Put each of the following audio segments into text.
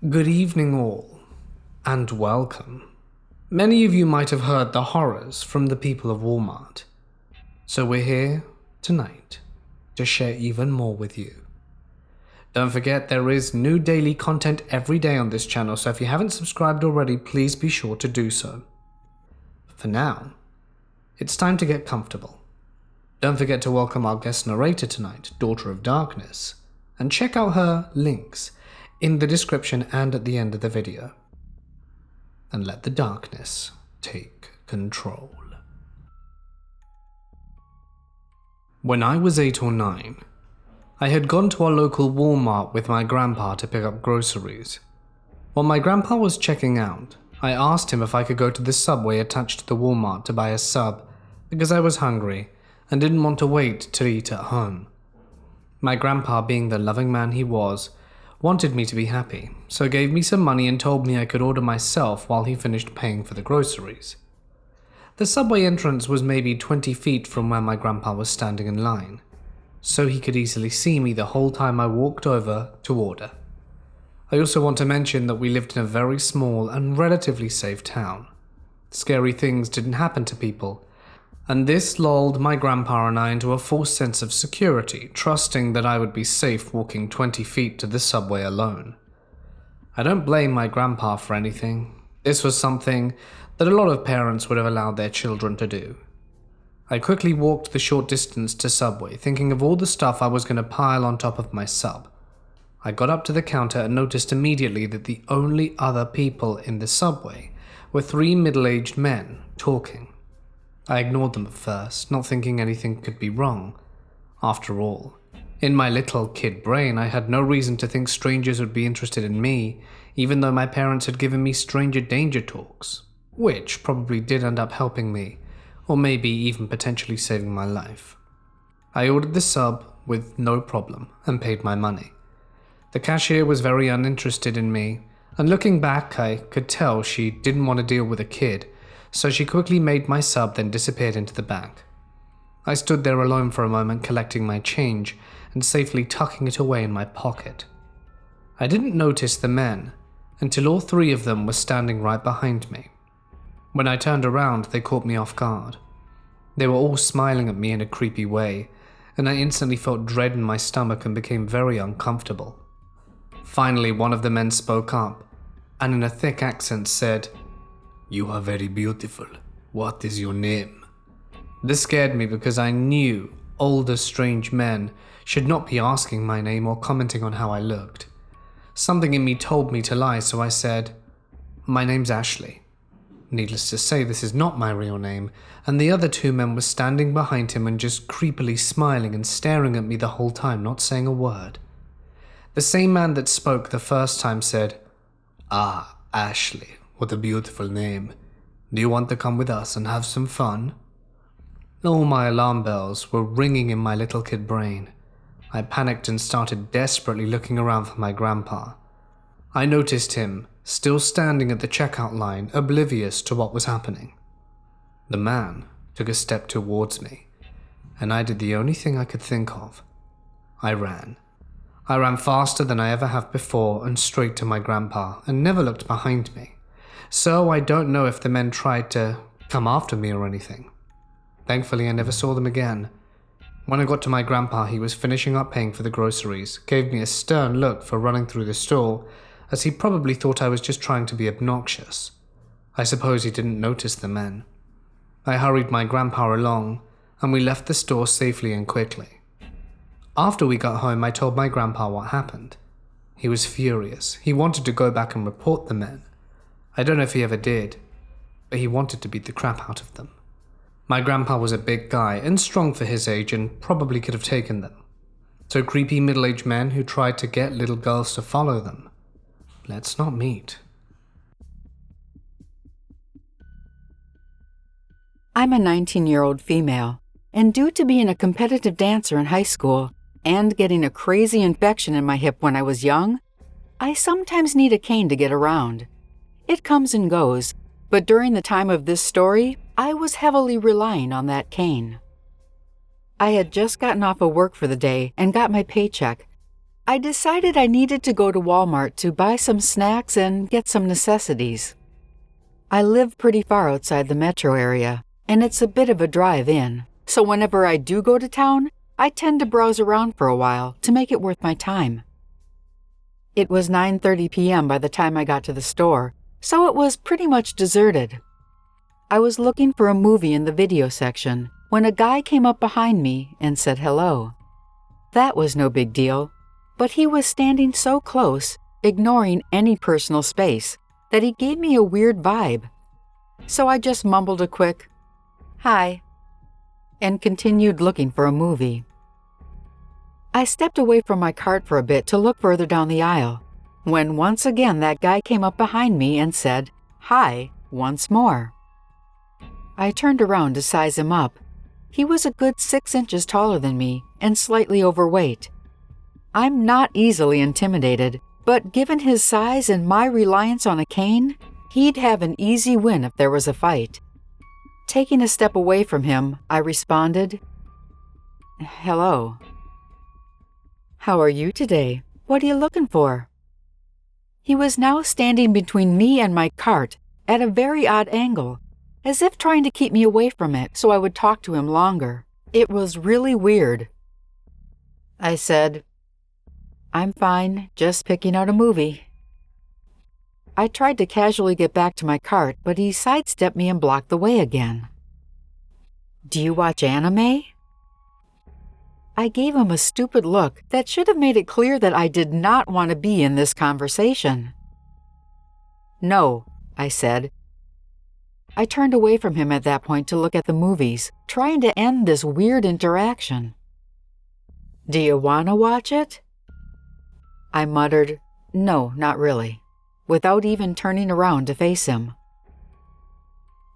Good evening all, and welcome. Many of you might have heard the horrors from the people of Walmart, so we're here tonight to share even more with you. Don't forget there is new daily content every day on this channel, so if you haven't subscribed already, please be sure to do so. For now, it's time to get comfortable. Don't forget to welcome our guest narrator tonight, Daughter of Darkness, and check out her links in the description and at the end of the video. And let the darkness take control. When I was 8 or 9, I had gone to our local Walmart with my grandpa to pick up groceries. While my grandpa was checking out, I asked him if I could go to the Subway attached to the Walmart to buy a sub because I was hungry and didn't want to wait to eat at home. My grandpa, being the loving man he was, wanted me to be happy, so gave me some money and told me I could order myself while he finished paying for the groceries. The Subway entrance was maybe 20 feet from where my grandpa was standing in line, so he could easily see me the whole time I walked over to order. I also want to mention that we lived in a very small and relatively safe town. Scary things didn't happen to people, and this lulled my grandpa and I into a false sense of security, trusting that I would be safe walking 20 feet to the Subway alone. I don't blame my grandpa for anything. This was something that a lot of parents would have allowed their children to do. I quickly walked the short distance to Subway, thinking of all the stuff I was going to pile on top of my sub. I got up to the counter and noticed immediately that the only other people in the Subway were 3 middle-aged men talking. I ignored them at first, not thinking anything could be wrong. After all, in my little kid brain, I had no reason to think strangers would be interested in me, even though my parents had given me stranger danger talks, which probably did end up helping me, or maybe even potentially saving my life. I ordered the sub with no problem and paid my money. The cashier was very uninterested in me, and looking back, I could tell she didn't want to deal with a kid, so she quickly made my sub, then disappeared into the back. I stood there alone for a moment, collecting my change and safely tucking it away in my pocket. I didn't notice the men until all 3 of them were standing right behind me. When I turned around, they caught me off guard. They were all smiling at me in a creepy way, and I instantly felt dread in my stomach and became very uncomfortable. Finally, one of the men spoke up, and in a thick accent said, "You are very beautiful. What is your name?" This scared me because I knew older strange men should not be asking my name or commenting on how I looked. Something in me told me to lie, so I said, "My name's Ashley." Needless to say, this is not my real name, and the other 2 men were standing behind him and just creepily smiling and staring at me the whole time, not saying a word. The same man that spoke the first time said, "Ah, Ashley. What a beautiful name. Do you want to come with us and have some fun?" All my alarm bells were ringing in my little kid brain. I panicked and started desperately looking around for my grandpa. I noticed him, still standing at the checkout line, oblivious to what was happening. The man took a step towards me, and I did the only thing I could think of. I ran. I ran faster than I ever have before and straight to my grandpa and never looked behind me. So I don't know if the men tried to come after me or anything. Thankfully, I never saw them again. When I got to my grandpa, he was finishing up paying for the groceries, gave me a stern look for running through the store, as he probably thought I was just trying to be obnoxious. I suppose he didn't notice the men. I hurried my grandpa along, and we left the store safely and quickly. After we got home, I told my grandpa what happened. He was furious. He wanted to go back and report the men. I don't know if he ever did, but he wanted to beat the crap out of them. My grandpa was a big guy and strong for his age and probably could have taken them. So creepy middle-aged men who tried to get little girls to follow them. Let's not meet. I'm a 19-year-old female, and due to being a competitive dancer in high school and getting a crazy infection in my hip when I was young, I sometimes need a cane to get around. It comes and goes, but during the time of this story, I was heavily relying on that cane. I had just gotten off of work for the day and got my paycheck, I decided I needed to go to Walmart to buy some snacks and get some necessities. I live pretty far outside the metro area, and it's a bit of a drive in, so whenever I do go to town, I tend to browse around for a while to make it worth my time. It was 9:30 p.m. by the time I got to the store, so it was pretty much deserted. I was looking for a movie in the video section when a guy came up behind me and said hello. That was no big deal, but he was standing so close, ignoring any personal space, that he gave me a weird vibe. So I just mumbled a quick, "Hi," and continued looking for a movie. I stepped away from my cart for a bit to look further down the aisle, when once again that guy came up behind me and said, "Hi," once more. I turned around to size him up. He was a good 6 inches taller than me and slightly overweight. I'm not easily intimidated, but given his size and my reliance on a cane, he'd have an easy win if there was a fight. Taking a step away from him, I responded, "Hello." "How are you today? What are you looking for?" He was now standing between me and my cart at a very odd angle, as if trying to keep me away from it so I would talk to him longer. It was really weird. I said, "I'm fine, just picking out a movie." I tried to casually get back to my cart, but he sidestepped me and blocked the way again. "Do you watch anime?" I gave him a stupid look that should have made it clear that I did not want to be in this conversation. "No," I said. I turned away from him at that point to look at the movies, trying to end this weird interaction. "Do you want to watch it?" I muttered, "No, not really," without even turning around to face him.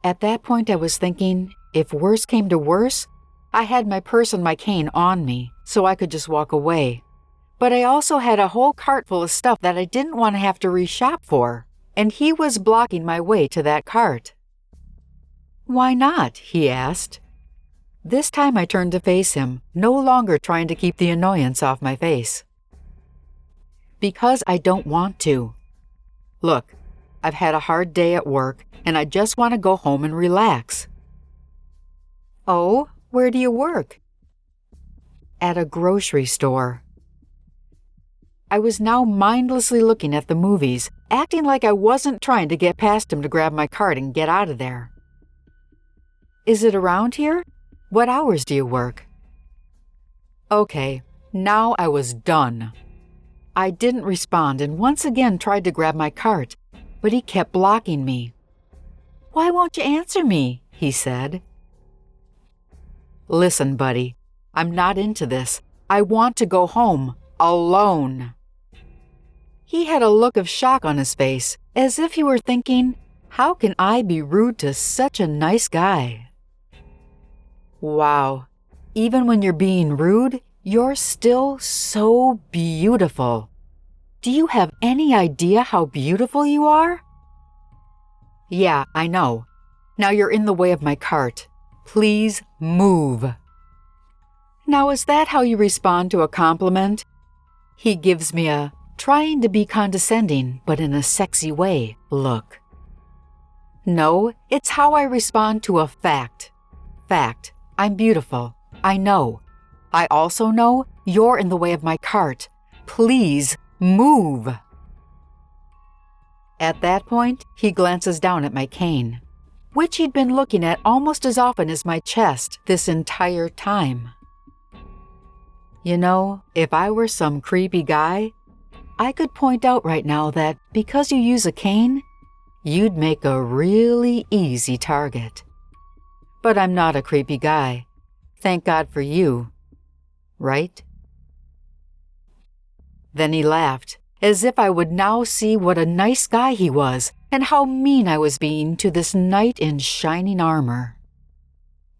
At that point I was thinking, if worse came to worse, I had my purse and my cane on me, so I could just walk away. But I also had a whole cart full of stuff that I didn't want to have to reshop for, and he was blocking my way to that cart. "Why not?" he asked. This time I turned to face him, no longer trying to keep the annoyance off my face. "Because I don't want to. Look, I've had a hard day at work, and I just want to go home and relax." "Oh, where do you work?" "At a grocery store." I was now mindlessly looking at the movies, acting like I wasn't trying to get past him to grab my cart and get out of there. "Is it around here? What hours do you work?" Okay, now I was done. I didn't respond and once again tried to grab my cart, but he kept blocking me. "Why won't you answer me?" he said. "Listen, buddy, I'm not into this. I want to go home, alone." He had a look of shock on his face, as if he were thinking, how can I be rude to such a nice guy? Wow, even when you're being rude, you're still so beautiful. Do you have any idea how beautiful you are? Yeah, I know. Now you're in the way of my cart. Please move. Now, is that how you respond to a compliment? He gives me a trying to be condescending, but in a sexy way look. No, it's how I respond to a fact. Fact, I'm beautiful. I know. I also know you're in the way of my cart. Please move. At that point, he glances down at my cane, which he'd been looking at almost as often as my chest this entire time. You know, if I were some creepy guy, I could point out right now that because you use a cane, you'd make a really easy target. But I'm not a creepy guy. Thank God for you. Right? Then he laughed, as if I would now see what a nice guy he was and how mean I was being to this knight in shining armor.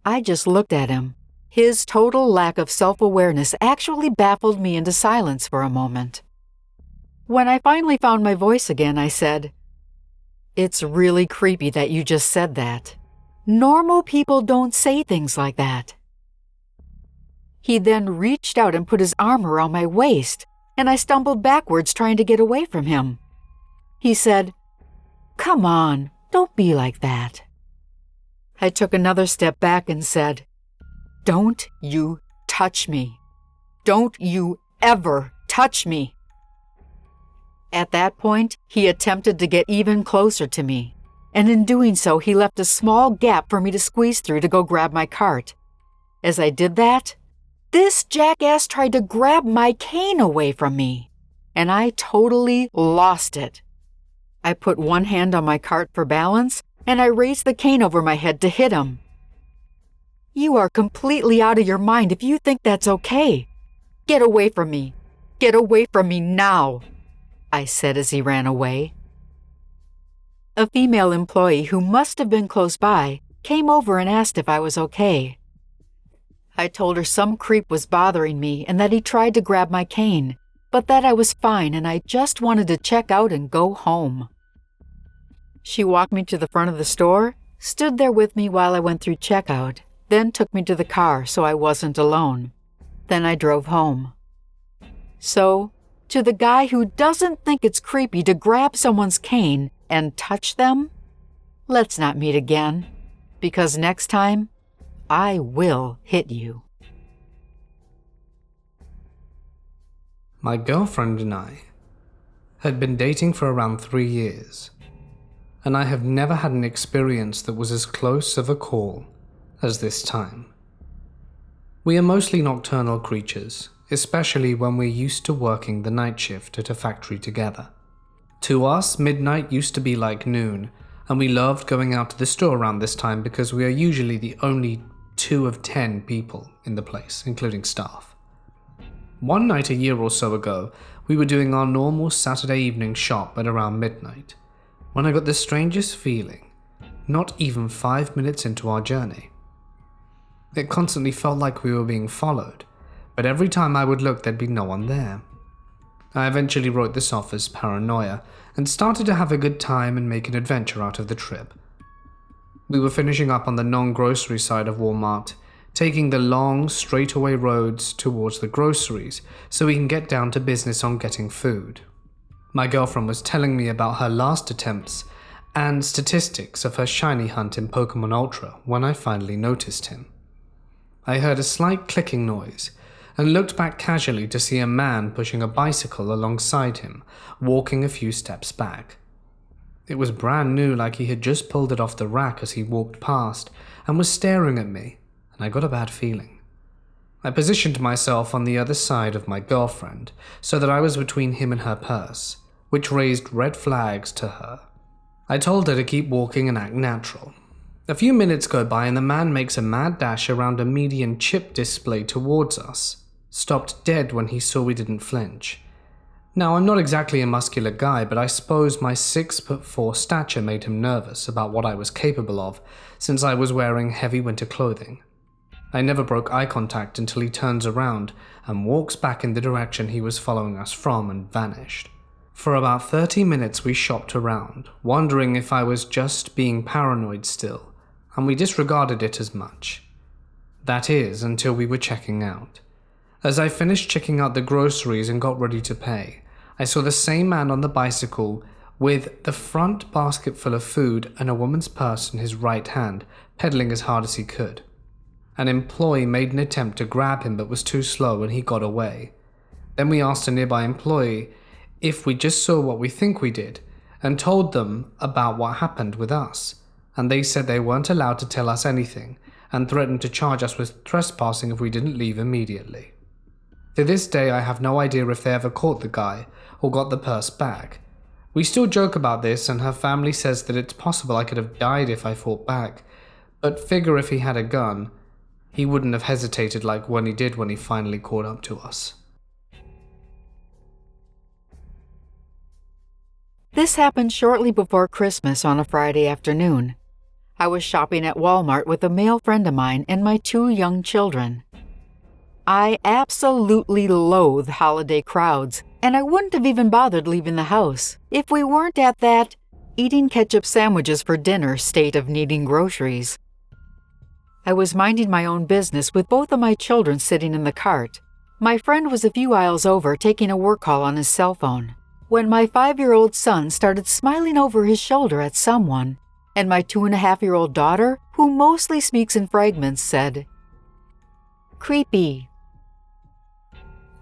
I just looked at him. His total lack of self-awareness actually baffled me into silence for a moment. When I finally found my voice again, I said, "It's really creepy that you just said that. Normal people don't say things like that." He then reached out and put his arm around my waist, and I stumbled backwards trying to get away from him. He said, "Come on, don't be like that." I took another step back and said, "Don't you touch me. Don't you ever touch me." At that point, he attempted to get even closer to me, and in doing so, he left a small gap for me to squeeze through to go grab my cart. As I did that, this jackass tried to grab my cane away from me, and I totally lost it. I put one hand on my cart for balance, and I raised the cane over my head to hit him. "You are completely out of your mind if you think that's okay. Get away from me. Get away from me now," I said as he ran away. A female employee who must have been close by came over and asked if I was okay. I told her some creep was bothering me and that he tried to grab my cane, but that I was fine and I just wanted to check out and go home. She walked me to the front of the store, stood there with me while I went through checkout, then took me to the car so I wasn't alone. Then I drove home. So, to the guy who doesn't think it's creepy to grab someone's cane and touch them, let's not meet again, because next time, I will hit you. My girlfriend and I had been dating for around 3 years, and I have never had an experience that was as close of a call as this time. We are mostly nocturnal creatures, especially when we're used to working the night shift at a factory together. To us, midnight used to be like noon, and we loved going out to the store around this time because we are usually the only 2 of 10 people in the place, including staff. One night a year or so ago, we were doing our normal Saturday evening shop at around midnight, when I got the strangest feeling, not even 5 minutes into our journey. It constantly felt like we were being followed, but every time I would look there'd be no one there. I eventually wrote this off as paranoia and started to have a good time and make an adventure out of the trip. We were finishing up on the non-grocery side of Walmart, taking the long, straightaway roads towards the groceries so we can get down to business on getting food. My girlfriend was telling me about her last attempts and statistics of her shiny hunt in Pokemon Ultra when I finally noticed him. I heard a slight clicking noise and looked back casually to see a man pushing a bicycle alongside him, walking a few steps back. It was brand new, like he had just pulled it off the rack as he walked past and was staring at me, and I got a bad feeling. I positioned myself on the other side of my girlfriend so that I was between him and her purse, which raised red flags to her. I told her to keep walking and act natural. A few minutes go by and the man makes a mad dash around a median chip display towards us, stopped dead when he saw we didn't flinch. Now, I'm not exactly a muscular guy, but I suppose my 6'4" stature made him nervous about what I was capable of, since I was wearing heavy winter clothing. I never broke eye contact until he turns around and walks back in the direction he was following us from and vanished. For about 30 minutes we shopped around, wondering if I was just being paranoid still, and we disregarded it as much. That is, until we were checking out. As I finished checking out the groceries and got ready to pay, I saw the same man on the bicycle with the front basket full of food and a woman's purse in his right hand, pedaling as hard as he could. An employee made an attempt to grab him but was too slow and he got away. Then we asked a nearby employee if we just saw what we think we did and told them about what happened with us, and they said they weren't allowed to tell us anything and threatened to charge us with trespassing if we didn't leave immediately. To this day, I have no idea if they ever caught the guy or got the purse back. We still joke about this, and her family says that it's possible I could have died if I fought back, but figure if he had a gun, he wouldn't have hesitated like when he did when he finally caught up to us. This happened shortly before Christmas on a Friday afternoon. I was shopping at Walmart with a male friend of mine and my 2 young children. I absolutely loathe holiday crowds, and I wouldn't have even bothered leaving the house if we weren't at that eating ketchup sandwiches for dinner state of needing groceries. I was minding my own business with both of my children sitting in the cart My friend was a few aisles over taking a work call on his cell phone when my 5-year-old son started smiling over his shoulder at someone, and my 2.5-year-old daughter, who mostly speaks in fragments, said, "Creepy."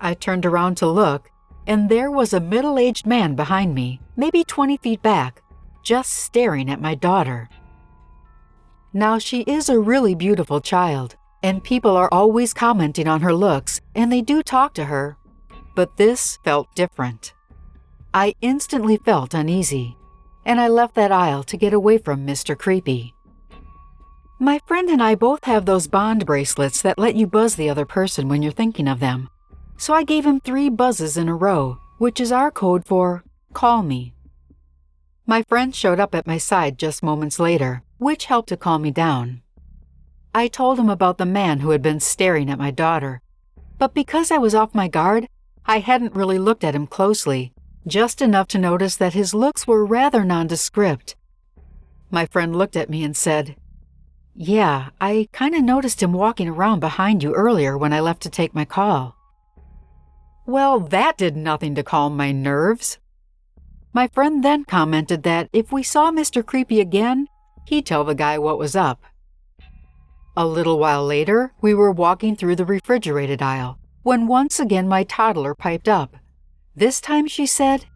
I turned around to look, and there was a middle-aged man behind me, maybe 20 feet back, just staring at my daughter. Now, she is a really beautiful child, and people are always commenting on her looks, and they do talk to her, but this felt different. I instantly felt uneasy, and I left that aisle to get away from Mr. Creepy. My friend and I both have those bond bracelets that let you buzz the other person when you're thinking of them, so I gave him 3 buzzes in a row, which is our code for "call me." My friend showed up at my side just moments later, which helped to calm me down. I told him about the man who had been staring at my daughter, but because I was off my guard, I hadn't really looked at him closely, just enough to notice that his looks were rather nondescript. My friend looked at me and said, "Yeah, I kinda noticed him walking around behind you earlier when I left to take my call." Well, that did nothing to calm my nerves. My friend then commented that if we saw Mr. Creepy again, he'd tell the guy what was up. A little while later, we were walking through the refrigerated aisle when once again my toddler piped up. This time she said,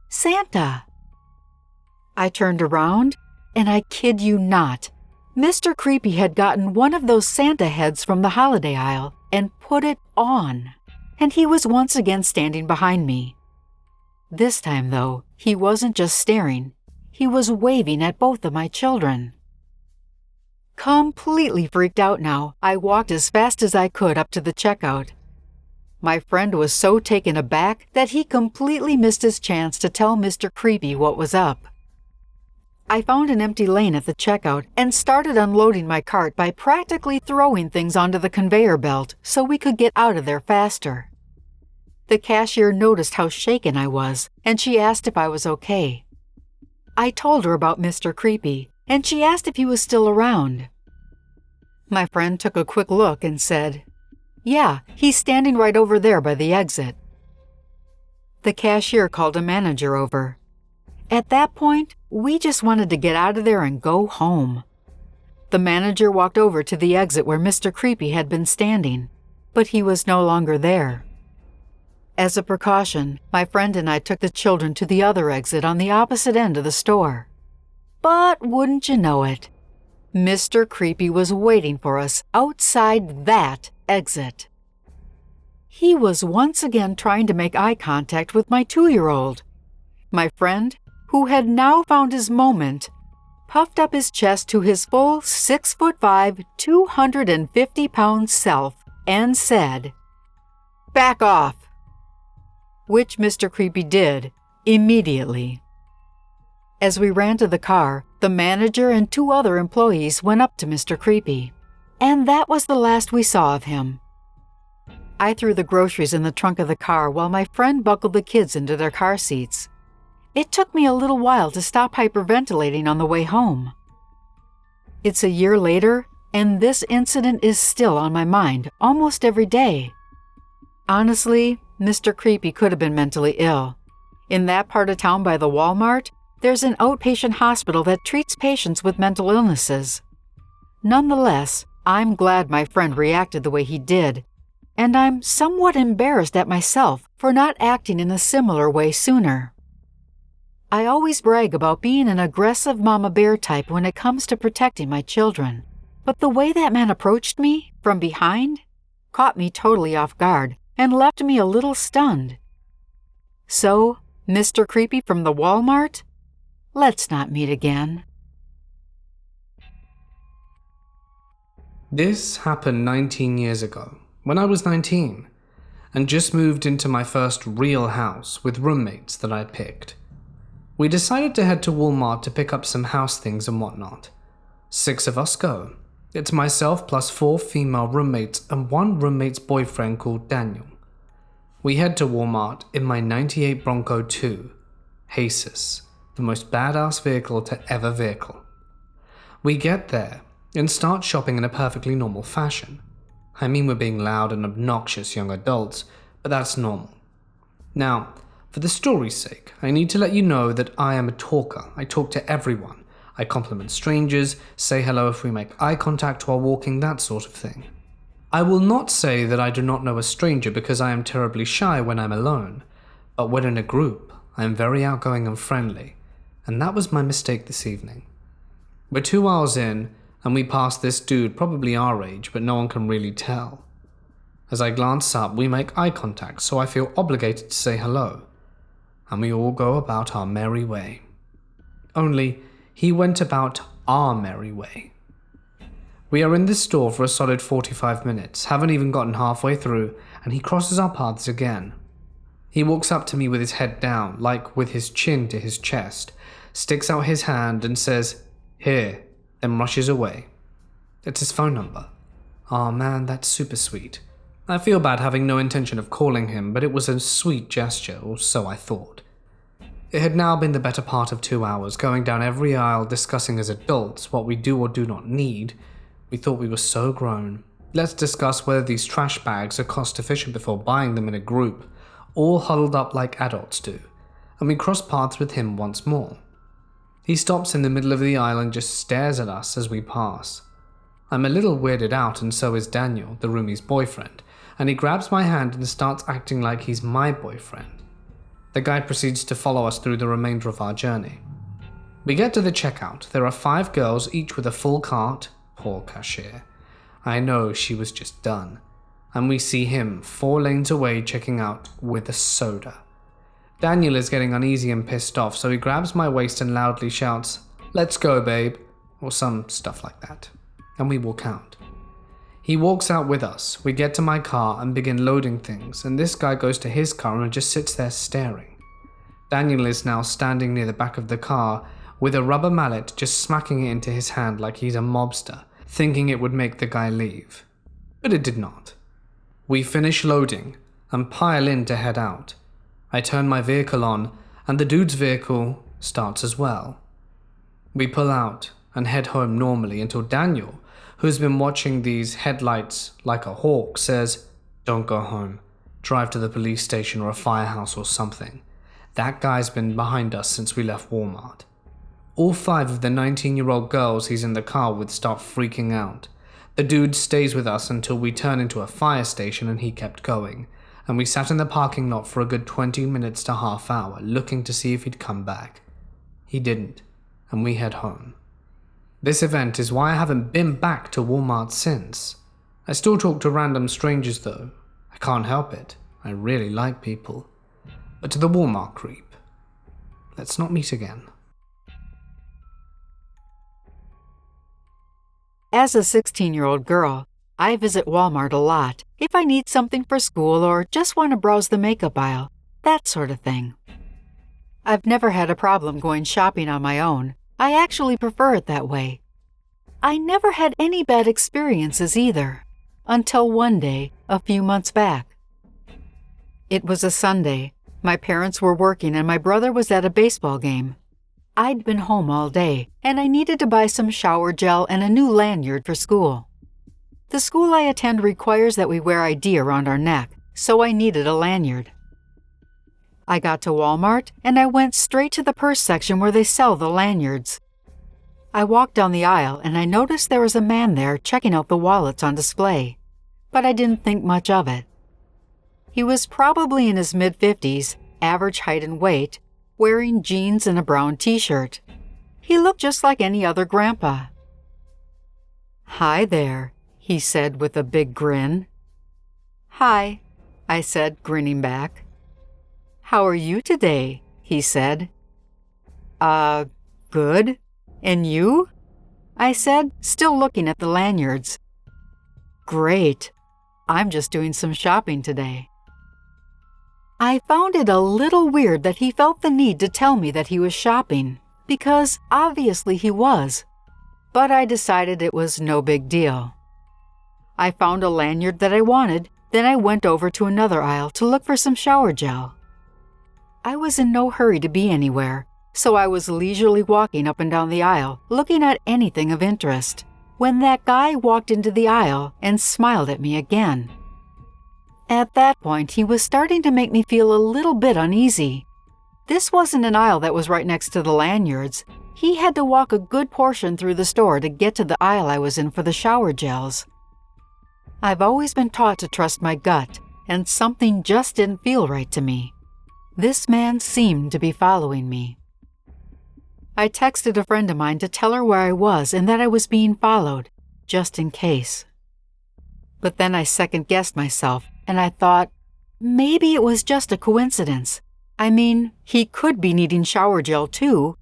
"Santa." I turned around, and I kid you not, Mr. Creepy had gotten one of those Santa heads from the holiday aisle and put it on, and he was once again standing behind me. This time, though, he wasn't just staring, he was waving at both of my children. Completely freaked out now, I walked as fast as I could up to the checkout. My friend was so taken aback that he completely missed his chance to tell Mr. Creepy what was up. I found an empty lane at the checkout and started unloading my cart by practically throwing things onto the conveyor belt so we could get out of there faster. The cashier noticed how shaken I was, and she asked if I was okay. I told her about Mr. Creepy, and she asked if he was still around. My friend took a quick look and said, "Yeah, he's standing right over there by the exit." The cashier called a manager over. At that point, we just wanted to get out of there and go home. The manager walked over to the exit where Mr. Creepy had been standing, but he was no longer there. As a precaution, my friend and I took the children to the other exit on the opposite end of the store. But wouldn't you know it, Mr. Creepy was waiting for us outside that exit. He was once again trying to make eye contact with my 2-year-old. My friend, who had now found his moment, puffed up his chest to his full 6'5", 250-pound self and said, "Back off," which Mr. Creepy did immediately. As we ran to the car, the manager and 2 other employees went up to Mr. Creepy, and that was the last we saw of him. I threw the groceries in the trunk of the car while my friend buckled the kids into their car seats. It took me a little while to stop hyperventilating on the way home. It's a year later, and this incident is still on my mind almost every day. Honestly, Mr. Creepy could have been mentally ill. In that part of town by the Walmart, there's an outpatient hospital that treats patients with mental illnesses. Nonetheless, I'm glad my friend reacted the way he did, and I'm somewhat embarrassed at myself for not acting in a similar way sooner. I always brag about being an aggressive mama bear type when it comes to protecting my children, but the way that man approached me from behind caught me totally off guard and left me a little stunned. So, Mr. Creepy from the Walmart, let's not meet again. This happened 19 years ago, when I was 19, and just moved into my first real house with roommates that I picked. We decided to head to Walmart to pick up some house things and whatnot. 6 of us go. It's myself plus 4 female roommates and 1 roommate's boyfriend called Daniel. We head to Walmart in my 98 Bronco 2, Jesus, the most badass vehicle to ever vehicle. We get there and start shopping in a perfectly normal fashion. I mean, we're being loud and obnoxious young adults, but that's normal. Now, for the story's sake, I need to let you know that I am a talker. I talk to everyone. I compliment strangers, say hello if we make eye contact while walking, that sort of thing. I will not say that I do not know a stranger because I am terribly shy when I'm alone, but when in a group, I am very outgoing and friendly, and that was my mistake this evening. We're 2 hours in, and we pass this dude probably our age, but no one can really tell. As I glance up, we make eye contact, so I feel obligated to say hello, and we all go about our merry way. Only, he went about our merry way. We are in this store for a solid 45 minutes, haven't even gotten halfway through, and he crosses our paths again. He walks up to me with his head down, like with his chin to his chest, sticks out his hand and says, "Here," then rushes away. It's his phone number. Aw man, that's super sweet. I feel bad having no intention of calling him, but it was a sweet gesture, or so I thought. It had now been the better part of 2 hours, going down every aisle discussing as adults what we do or do not need. We thought we were so grown. Let's discuss whether these trash bags are cost efficient before buying them in a group, all huddled up like adults do, and we cross paths with him once more. He stops in the middle of the aisle and just stares at us as we pass. I'm a little weirded out, and so is Daniel, the roomie's boyfriend, and he grabs my hand and starts acting like he's my boyfriend. The guy proceeds to follow us through the remainder of our journey. We get to the checkout. There are 5 girls, each with a full cart. Poor cashier. I know she was just done. And we see him 4 lanes away checking out with a soda. Daniel is getting uneasy and pissed off, so he grabs my waist and loudly shouts, "Let's go, babe," or some stuff like that. And we walk out. He walks out with us. We get to my car and begin loading things, and this guy goes to his car and just sits there staring. Daniel is now standing near the back of the car with a rubber mallet, just smacking it into his hand like he's a mobster, thinking it would make the guy leave. But it did not. We finish loading and pile in to head out. I turn my vehicle on, and the dude's vehicle starts as well. We pull out and head home normally until Daniel, who's been watching these headlights like a hawk, says, "Don't go home. Drive to the police station or a firehouse or something. That guy's been behind us since we left Walmart." All 5 of the 19-year-old girls he's in the car with start freaking out. The dude stays with us until we turn into a fire station, and he kept going, and we sat in the parking lot for a good 20 minutes to half hour looking to see if he'd come back. He didn't, and we head home. This event is why I haven't been back to Walmart since. I still talk to random strangers though. I can't help it. I really like people. But to the Walmart creep, let's not meet again. As a 16-year-old girl, I visit Walmart a lot if I need something for school or just want to browse the makeup aisle, that sort of thing. I've never had a problem going shopping on my own. I actually prefer it that way. I never had any bad experiences either, until one day, a few months back. It was a Sunday. My parents were working and my brother was at a baseball game. I'd been home all day, and I needed to buy some shower gel and a new lanyard for school. The school I attend requires that we wear ID around our neck, so I needed a lanyard. I got to Walmart, and I went straight to the purse section where they sell the lanyards. I walked down the aisle, and I noticed there was a man there checking out the wallets on display, but I didn't think much of it. He was probably in his mid-50s, average height and weight, wearing jeans and a brown t-shirt. He looked just like any other grandpa. "Hi there," he said with a big grin. "Hi," I said, grinning back. "How are you today?" he said. Good. And you?" I said, still looking at the lanyards. "Great. I'm just doing some shopping today." I found it a little weird that he felt the need to tell me that he was shopping, because obviously he was. But I decided it was no big deal. I found a lanyard that I wanted, then I went over to another aisle to look for some shower gel. I was in no hurry to be anywhere, so I was leisurely walking up and down the aisle, looking at anything of interest. when that guy walked into the aisle and smiled at me again. At that point, he was starting to make me feel a little bit uneasy. This wasn't an aisle that was right next to the lanyards. He had to walk a good portion through the store to get to the aisle I was in for the shower gels. I've always been taught to trust my gut, and something just didn't feel right to me. This man seemed to be following me. I texted a friend of mine to tell her where I was and that I was being followed, just in case. But then I second-guessed myself, and I thought, maybe it was just a coincidence. I mean, he could be needing shower gel too.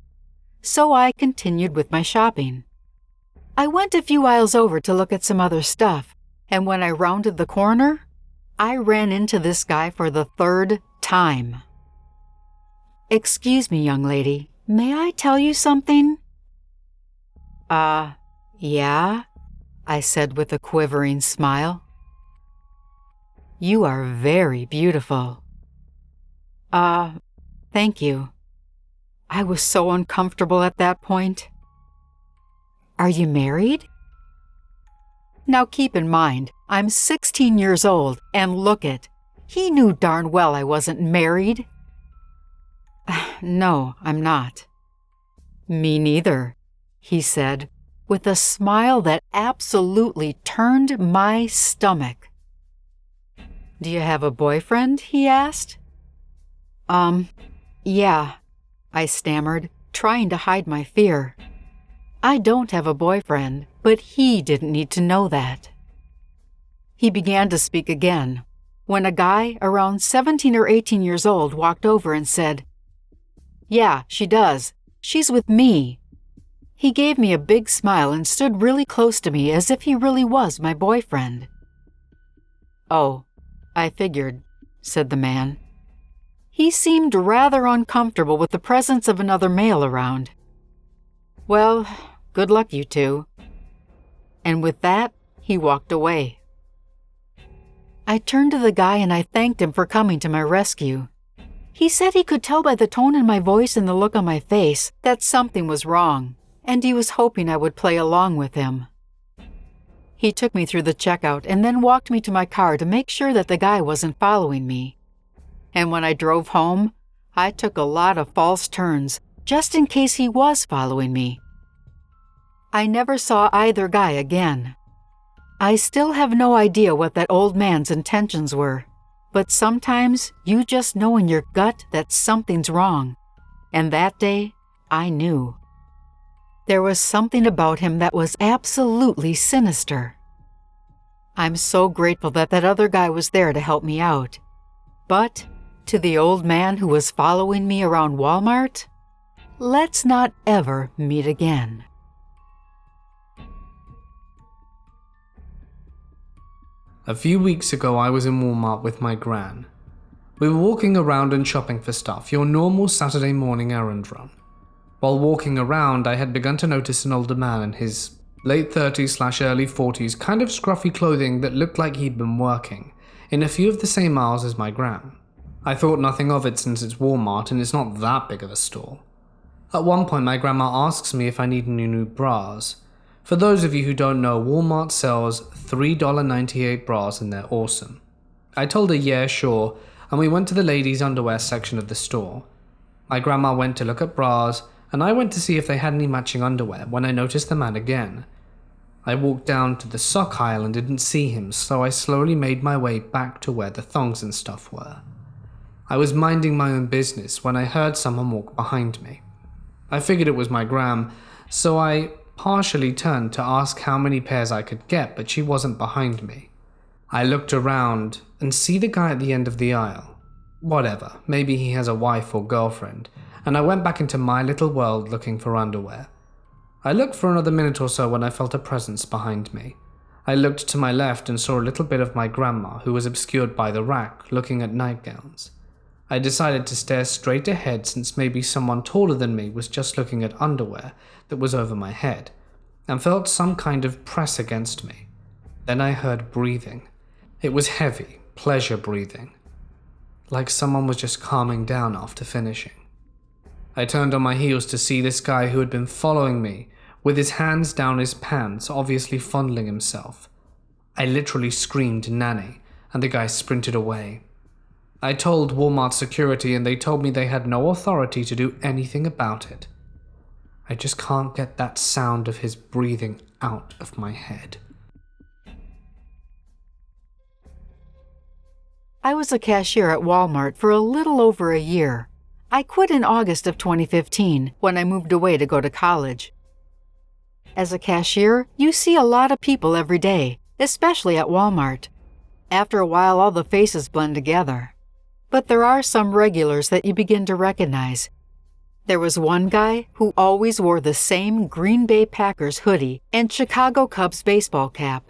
So I continued with my shopping. I went a few aisles over to look at some other stuff, and when I rounded the corner, I ran into this guy for the third time. "Excuse me, young lady, may I tell you something?" Yeah," I said with a quivering smile. "You are very beautiful." Thank you." I was so uncomfortable at that point. "Are you married?" Now keep in mind, I'm 16 years old, and look it, he knew darn well I wasn't married. "No, I'm not." "Me neither," he said, with a smile that absolutely turned my stomach. "Do you have a boyfriend?" he asked. Yeah," I stammered, trying to hide my fear. "I don't have a boyfriend, but he didn't need to know that." He began to speak again, when a guy around 17 or 18 years old walked over and said, "Yeah, she does. She's with me." He gave me a big smile and stood really close to me as if he really was my boyfriend. "Oh, I figured," said the man. He seemed rather uncomfortable with the presence of another male around. "Well, good luck, you two." And with that, he walked away. I turned to the guy and I thanked him for coming to my rescue. He said he could tell by the tone in my voice and the look on my face that something was wrong, and he was hoping I would play along with him. He took me through the checkout and then walked me to my car to make sure that the guy wasn't following me. And when I drove home, I took a lot of false turns, just in case he was following me. I never saw either guy again. I still have no idea what that old man's intentions were, but sometimes you just know in your gut that something's wrong, and that day, I knew. There was something about him that was absolutely sinister. I'm so grateful that that other guy was there to help me out. But to the old man who was following me around Walmart, let's not ever meet again. A few weeks ago, I was in Walmart with my gran. We were walking around and shopping for stuff, your normal Saturday morning errand run. While walking around, I had begun to notice an older man in his late 30s/early 40s, kind of scruffy clothing that looked like he'd been working, in a few of the same aisles as my gran. I thought nothing of it since it's Walmart and it's not that big of a store. At one point, my grandma asks me if I need any new bras. For those of you who don't know, Walmart sells $3.98 bras and they're awesome. I told her yeah, sure, and we went to the ladies' underwear section of the store. My grandma went to look at bras, and I went to see if they had any matching underwear when I noticed the man again. I walked down to the sock aisle and didn't see him, so I slowly made my way back to where the thongs and stuff were. I was minding my own business when I heard someone walk behind me. I figured it was my gram, so I partially turned to ask how many pairs I could get, but she wasn't behind me. I looked around and see the guy at the end of the aisle. Whatever, maybe he has a wife or girlfriend, and I went back into my little world looking for underwear. I looked for another minute or so when I felt a presence behind me. I looked to my left and saw a little bit of my grandma, who was obscured by the rack, looking at nightgowns. I decided to stare straight ahead since maybe someone taller than me was just looking at underwear that was over my head, and felt some kind of press against me. Then I heard breathing. It was heavy, pleasure breathing, like someone was just calming down after finishing. I turned on my heels to see this guy who had been following me with his hands down his pants, obviously fondling himself. I literally screamed "Nanny," and the guy sprinted away. I told Walmart security and they told me they had no authority to do anything about it. I just can't get that sound of his breathing out of my head. I was a cashier at Walmart for a little over a year. I quit in August of 2015 when I moved away to go to college. As a cashier, you see a lot of people every day, especially at Walmart. After a while, all the faces blend together. But there are some regulars that you begin to recognize. There was one guy who always wore the same Green Bay Packers hoodie and Chicago Cubs baseball cap.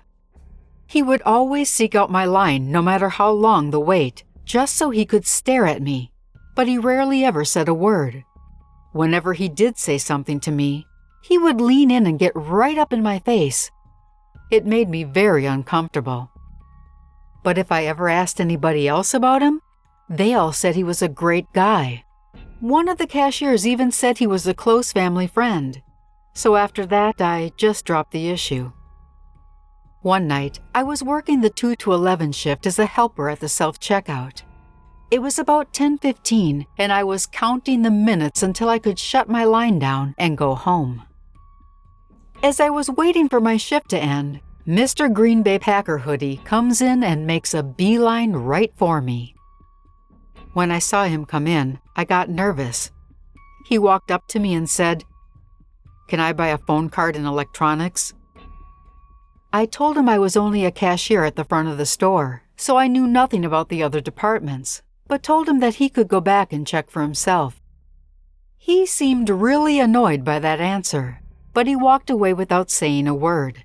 He would always seek out my line no matter how long the wait, just so he could stare at me, but he rarely ever said a word. Whenever he did say something to me, he would lean in and get right up in my face. It made me very uncomfortable. But if I ever asked anybody else about him, they all said he was a great guy. One of the cashiers even said he was a close family friend. So after that, I just dropped the issue. One night, I was working the 2 to 11 shift as a helper at the self-checkout. It was about 10:15, and I was counting the minutes until I could shut my line down and go home. As I was waiting for my shift to end, Mr. Green Bay Packer hoodie comes in and makes a beeline right for me. When I saw him come in, I got nervous. He walked up to me and said, "Can I buy a phone card in electronics?" I told him I was only a cashier at the front of the store, so I knew nothing about the other departments, but told him that he could go back and check for himself. He seemed really annoyed by that answer, but he walked away without saying a word.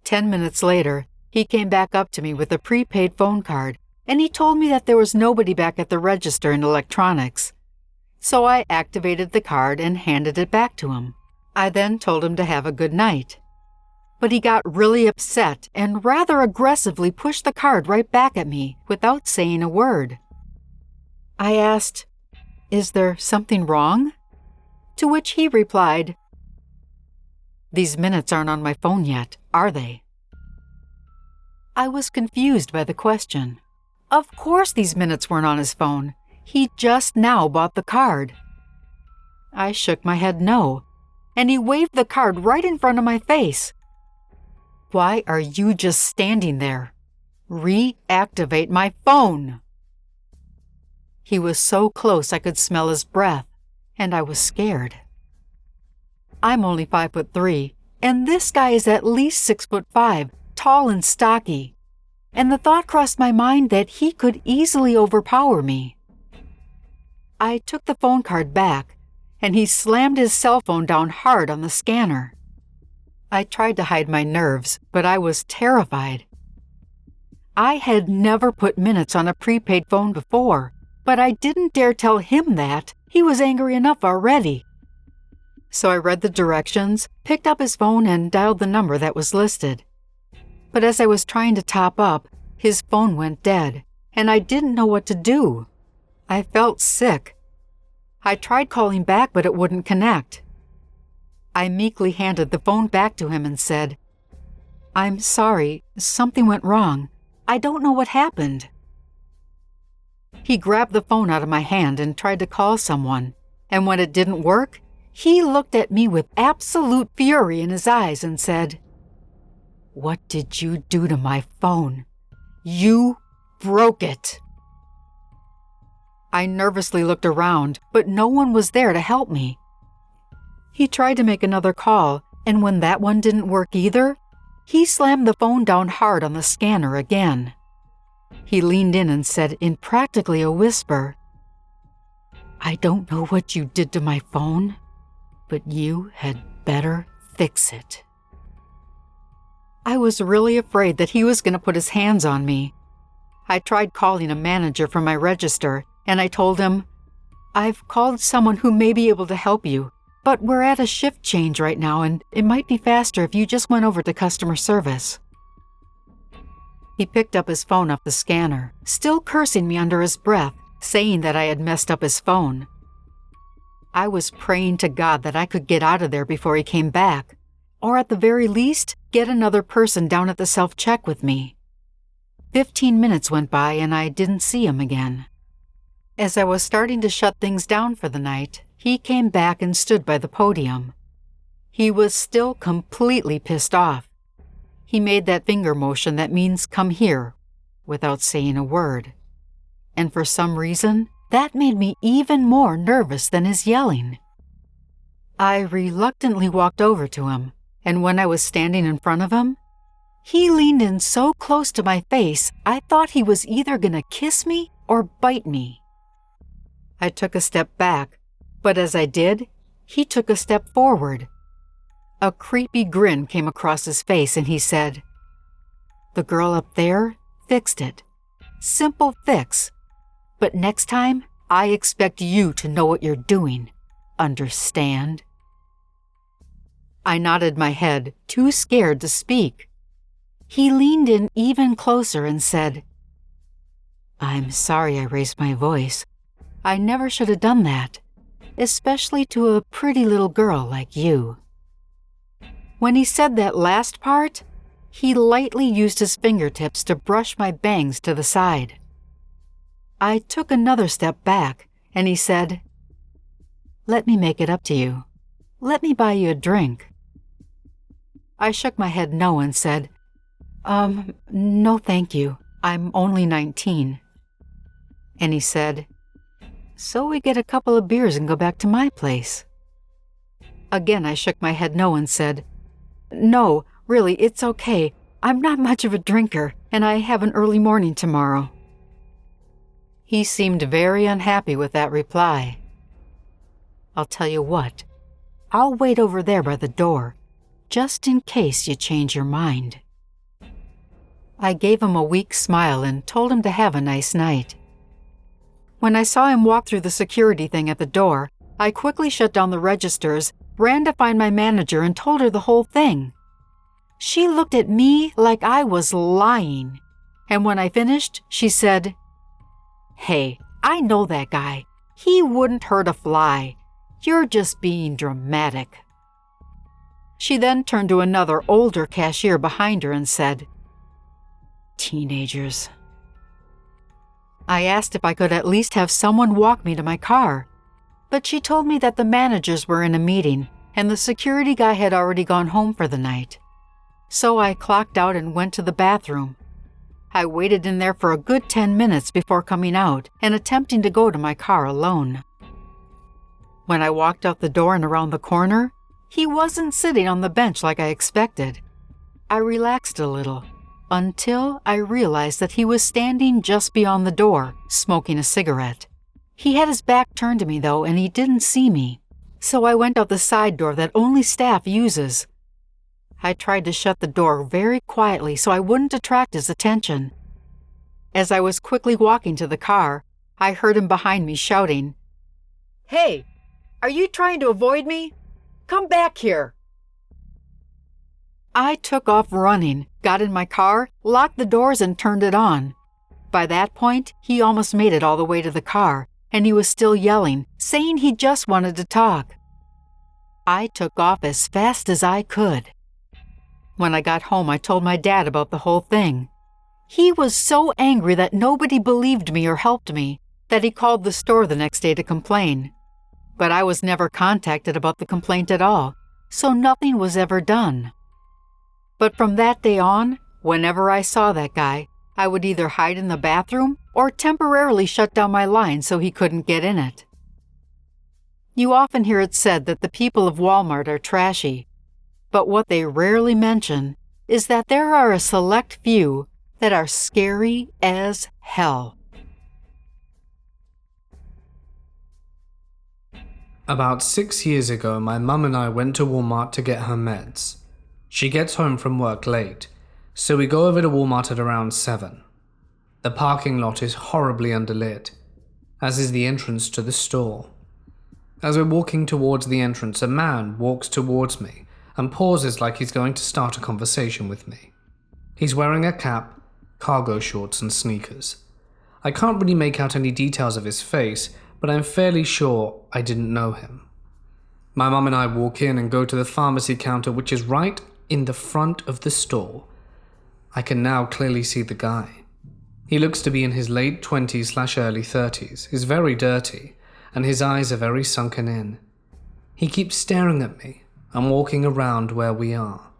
10 minutes later, he came back up to me with a prepaid phone card, and he told me that there was nobody back at the register in electronics. So I activated the card and handed it back to him. I then told him to have a good night. But he got really upset and rather aggressively pushed the card right back at me without saying a word. I asked, "Is there something wrong?" To which he replied, "These minutes aren't on my phone yet, are they?" I was confused by the question. Of course these minutes weren't on his phone. He just now bought the card. I shook my head no, and he waved the card right in front of my face. "Why are you just standing there? Reactivate my phone!" He was so close I could smell his breath, and I was scared. I'm only 5'3", and this guy is at least 6'5", tall and stocky, and the thought crossed my mind that he could easily overpower me. I took the phone card back, and he slammed his cell phone down hard on the scanner. I tried to hide my nerves, but I was terrified. I had never put minutes on a prepaid phone before, but I didn't dare tell him that. He was angry enough already. So I read the directions, picked up his phone, and dialed the number that was listed. But as I was trying to top up, his phone went dead, and I didn't know what to do. I felt sick. I tried calling back, but it wouldn't connect. I meekly handed the phone back to him and said, "I'm sorry, something went wrong. I don't know what happened." He grabbed the phone out of my hand and tried to call someone, and when it didn't work, he looked at me with absolute fury in his eyes and said, "What did you do to my phone? You broke it." I nervously looked around, but no one was there to help me. He tried to make another call, and when that one didn't work either, he slammed the phone down hard on the scanner again. He leaned in and said in practically a whisper, "I don't know what you did to my phone, but you had better fix it." I was really afraid that he was going to put his hands on me. I tried calling a manager from my register, and I told him, "I've called someone who may be able to help you, but we're at a shift change right now, and it might be faster if you just went over to customer service." He picked up his phone off the scanner, still cursing me under his breath, saying that I had messed up his phone. I was praying to God that I could get out of there before he came back, or at the very least, get another person down at the self-check with me. 15 minutes went by and I didn't see him again. As I was starting to shut things down for the night, he came back and stood by the podium. He was still completely pissed off. He made that finger motion that means come here, without saying a word. And for some reason, that made me even more nervous than his yelling. I reluctantly walked over to him, and when I was standing in front of him, he leaned in so close to my face, I thought he was either gonna kiss me or bite me. I took a step back, but as I did, he took a step forward. A creepy grin came across his face and he said, "The girl up there fixed it. Simple fix. But next time, I expect you to know what you're doing. Understand?" I nodded my head, too scared to speak. He leaned in even closer and said, "I'm sorry I raised my voice. I never should have done that, especially to a pretty little girl like you." When he said that last part, he lightly used his fingertips to brush my bangs to the side. I took another step back, and he said, "Let me make it up to you. Let me buy you a drink." I shook my head no and said, No thank you. I'm only 19. And he said, "So we get a couple of beers and go back to my place." Again, I shook my head no and said, "No, really, it's okay. I'm not much of a drinker, and I have an early morning tomorrow." He seemed very unhappy with that reply. "I'll tell you what. I'll wait over there by the door, just in case you change your mind." I gave him a weak smile and told him to have a nice night. When I saw him walk through the security thing at the door, I quickly shut down the registers, ran to find my manager and told her the whole thing. She looked at me like I was lying, and when I finished, she said, "Hey, I know that guy. He wouldn't hurt a fly. You're just being dramatic." She then turned to another older cashier behind her and said, "Teenagers." I asked if I could at least have someone walk me to my car, but she told me that the managers were in a meeting and the security guy had already gone home for the night. So I clocked out and went to the bathroom. I waited in there for a good 10 minutes before coming out and attempting to go to my car alone. When I walked out the door and around the corner, he wasn't sitting on the bench like I expected. I relaxed a little, until I realized that he was standing just beyond the door, smoking a cigarette. He had his back turned to me though, and he didn't see me, so I went out the side door that only staff uses. I tried to shut the door very quietly so I wouldn't attract his attention. As I was quickly walking to the car, I heard him behind me shouting, "Hey, are you trying to avoid me? Come back here." I took off running, got in my car, locked the doors, and turned it on. By that point, he almost made it all the way to the car, and he was still yelling, saying he just wanted to talk. I took off as fast as I could. When I got home, I told my dad about the whole thing. He was so angry that nobody believed me or helped me that he called the store the next day to complain. But I was never contacted about the complaint at all, so nothing was ever done. But from that day on, whenever I saw that guy, I would either hide in the bathroom or temporarily shut down my line so he couldn't get in it. You often hear it said that the people of Walmart are trashy, but what they rarely mention is that there are a select few that are scary as hell. About 6 years ago, my mum and I went to Walmart to get her meds. She gets home from work late, so we go over to Walmart at around 7. The parking lot is horribly underlit, as is the entrance to the store. As we're walking towards the entrance, a man walks towards me and pauses like he's going to start a conversation with me. He's wearing a cap, cargo shorts, and sneakers. I can't really make out any details of his face, but I'm fairly sure I didn't know him. My mum and I walk in and go to the pharmacy counter, which is right in the front of the store. I can now clearly see the guy. He looks to be in his late 20s/early 30s, is very dirty, and his eyes are very sunken in. He keeps staring at me and walking around where we are.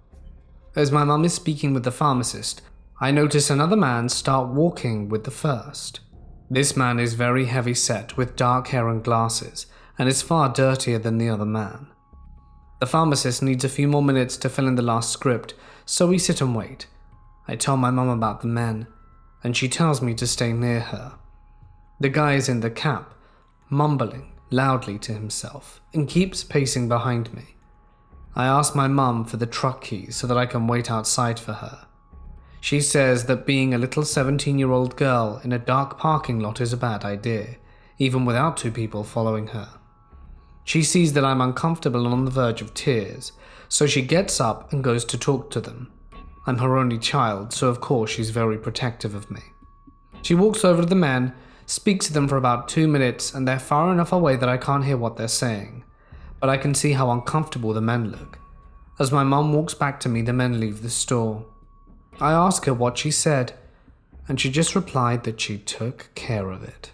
As my mum is speaking with the pharmacist, I notice another man start walking with the first. This man is very heavy set with dark hair and glasses, and is far dirtier than the other man. The pharmacist needs a few more minutes to fill in the last script, so we sit and wait. I tell my mum about the men, and she tells me to stay near her. The guy is in the cap, mumbling loudly to himself, and keeps pacing behind me. I ask my mum for the truck keys so that I can wait outside for her. She says that being a little 17-year-old girl in a dark parking lot is a bad idea, even without two people following her. She sees that I'm uncomfortable and on the verge of tears, so she gets up and goes to talk to them. I'm her only child, so of course she's very protective of me. She walks over to the men, speaks to them for about 2 minutes, and they're far enough away that I can't hear what they're saying, but I can see how uncomfortable the men look. As my mum walks back to me, the men leave the store. I ask her what she said, and she just replied that she took care of it.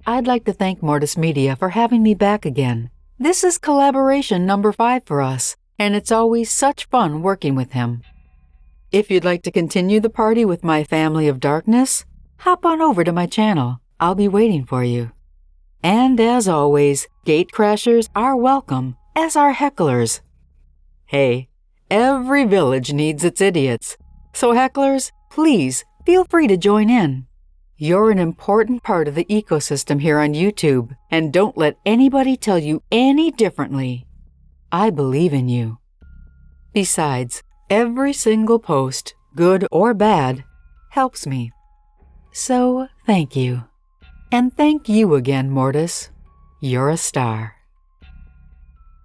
I'd like to thank Mortis Media for having me back again. This is collaboration number 5 for us, and it's always such fun working with him. If you'd like to continue the party with my family of darkness, hop on over to my channel. I'll be waiting for you. And as always, gatecrashers are welcome, as are hecklers. Hey, every village needs its idiots, so hecklers, please feel free to join in. You're an important part of the ecosystem here on YouTube, and don't let anybody tell you any differently. I believe in you. Besides, every single post, good or bad, helps me. So, thank you. And thank you again, Mortis. You're a star.